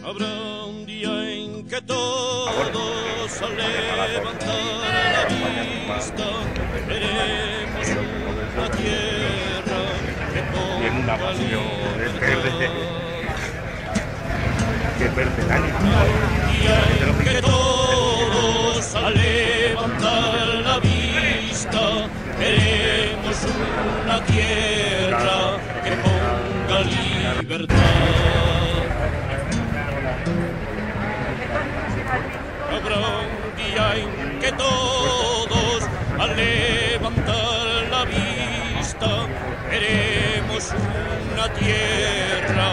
Habrá un día en que todos al levantar la vista veremos una tierra que ponga libertad. Habrá un día en que todos al levantar la vista veremos una tierra que ponga libertad. Habrá un día en que todos al levantar la vista veremos una tierra